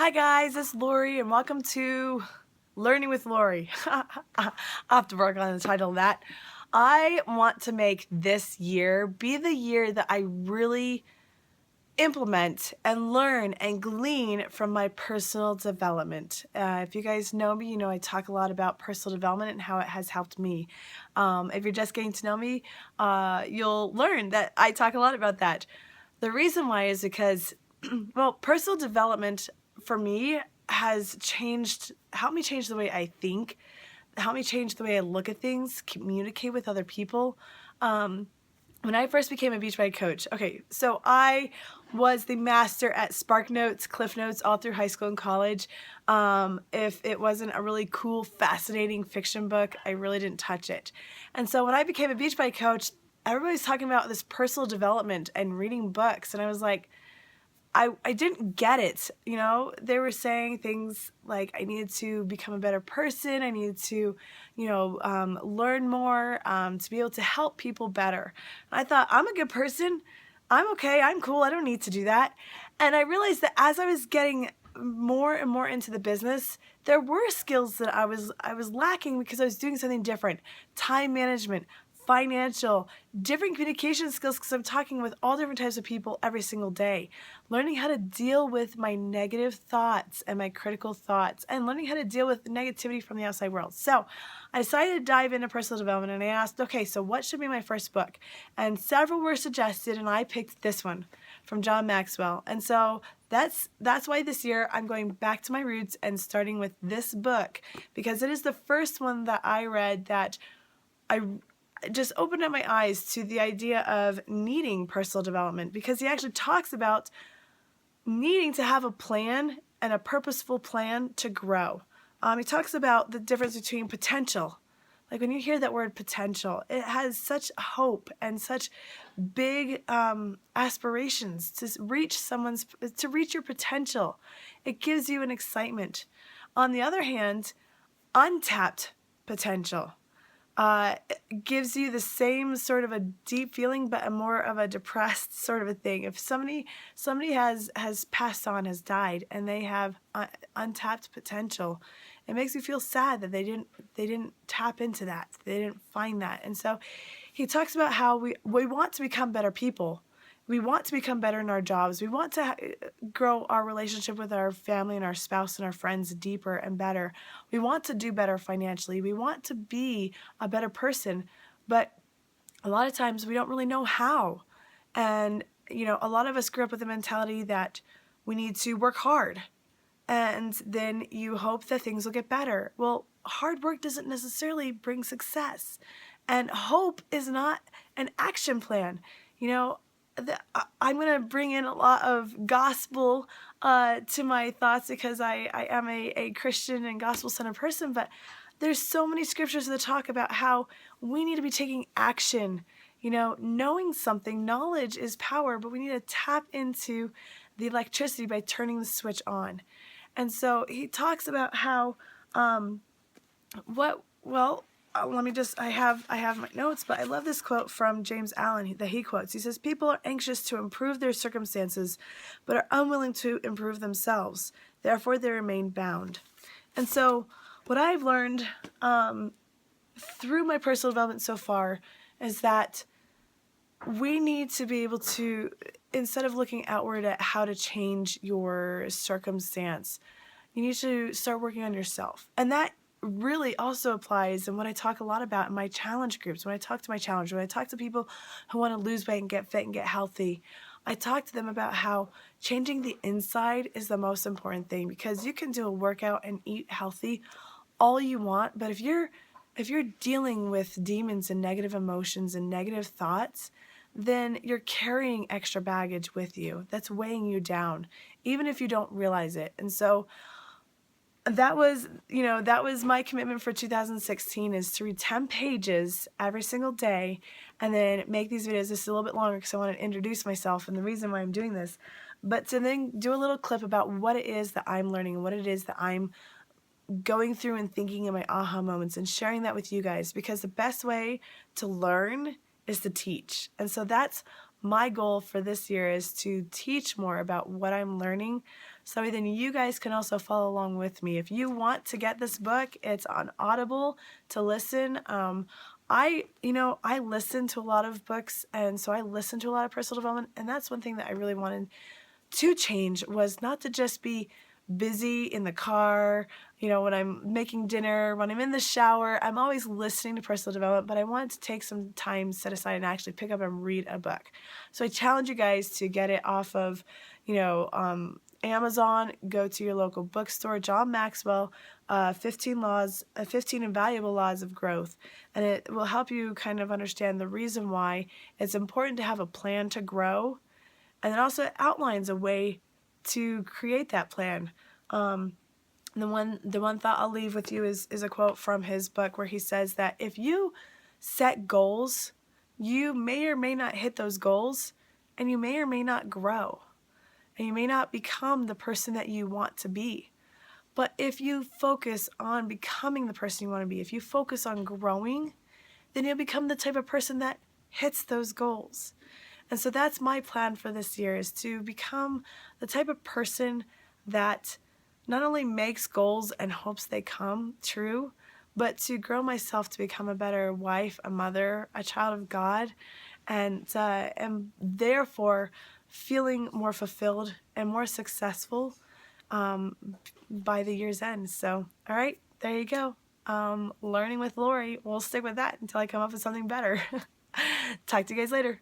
Hi guys, it's Lori and welcome to Learning with Lori. I'll have to work on the title of that. I want to make this year be the year that I really implement and learn and glean from my personal development. If you guys know me, you know I talk a lot about personal development and how it has helped me. If you're just getting to know me, you'll learn that I talk a lot about that. The reason why is because, well, personal development for me has helped me change the way I think, helped me change the way I look at things, communicate with other people. When I first became a beach bike coach, okay, so I was the master at Spark Notes, Cliff Notes, all through high school and college. If it wasn't a really cool, fascinating fiction book, I really didn't touch it. And so when I became a beach bike coach, everybody's talking about this personal development and reading books, and I was like, I didn't get it. You know, they were saying things like I needed to become a better person. I needed to, learn more, to be able to help people better. And I thought, I'm a good person. I'm okay. I'm cool. I don't need to do that. And I realized that as I was getting more and more into the business, there were skills that I was lacking because I was doing something different. Time management, financial, different communication skills because I'm talking with all different types of people every single day. Learning how to deal with my negative thoughts and my critical thoughts, and learning how to deal with negativity from the outside world. So I decided to dive into personal development, and I asked, okay, so what should be my first book? And several were suggested, and I picked this one from John Maxwell. And so that's why this year I'm going back to my roots and starting with this book, because it is the first one that I read that I just opened up my eyes to the idea of needing personal development, because he actually talks about needing to have a plan and a purposeful plan to grow. He talks about the difference between potential. Like when you hear that word potential, it has such hope and such big aspirations to reach your potential. It gives you an excitement. On the other hand, untapped potential gives you the same sort of a deep feeling, but a more of a depressed sort of a thing. If somebody has passed on, has died, and they have untapped potential, it makes me feel sad that they didn't tap into that. They didn't find that. And so he talks about how we want to become better people. We want to become better in our jobs. We want to grow our relationship with our family and our spouse and our friends deeper and better. We want to do better financially. We want to be a better person, but a lot of times we don't really know how. And, a lot of us grew up with the mentality that we need to work hard, and then you hope that things will get better. Well, hard work doesn't necessarily bring success, and hope is not an action plan. I'm going to bring in a lot of gospel to my thoughts because I am a Christian and gospel-centered person, but there's so many scriptures that talk about how we need to be taking action. Knowing something, knowledge is power, but we need to tap into the electricity by turning the switch on. And so he talks about how, I have my notes, but I love this quote from James Allen that he quotes. He says, people are anxious to improve their circumstances, but are unwilling to improve themselves. Therefore, they remain bound. And so what I've learned through my personal development so far is that we need to be able to, instead of looking outward at how to change your circumstance, you need to start working on yourself. And that really also applies in what I talk a lot about in my challenge groups. When I talk to my challenge, when I talk to people who want to lose weight and get fit and get healthy, I talk to them about how changing the inside is the most important thing, because you can do a workout and eat healthy all you want, but if you're dealing with demons and negative emotions and negative thoughts, then you're carrying extra baggage with you that's weighing you down, even if you don't realize it. And so that was my commitment for 2016, is to read 10 pages every single day and then make these videos just a little bit longer because I want to introduce myself and the reason why I'm doing this, but to then do a little clip about what it is that I'm learning and what it is that I'm going through and thinking in my aha moments and sharing that with you guys, because the best way to learn is to teach. And so that's my goal for this year, is to teach more about what I'm learning so then you guys can also follow along with me. If you want to get this book, it's on Audible to listen. I listen to a lot of books, and so I listen to a lot of personal development, and that's one thing that I really wanted to change, was not to just be busy in the car, when I'm making dinner, when I'm in the shower. I'm always listening to personal development, but I wanted to take some time set aside and actually pick up and read a book. So I challenge you guys to get it off of, Amazon. Go to your local bookstore. John Maxwell, 15 Invaluable Laws of Growth. And it will help you kind of understand the reason why it's important to have a plan to grow. And it also outlines a way to create that plan. The one thought I'll leave with you is a quote from his book, where he says that if you set goals, you may or may not hit those goals, and you may or may not grow, and you may not become the person that you want to be. But if you focus on becoming the person you want to be, if you focus on growing, then you'll become the type of person that hits those goals. And so that's my plan for this year, is to become the type of person that not only makes goals and hopes they come true, but to grow myself to become a better wife, a mother, a child of God, and therefore feeling more fulfilled and more successful by the year's end. So, all right, there you go. Learning with Lorri. We'll stick with that until I come up with something better. Talk to you guys later.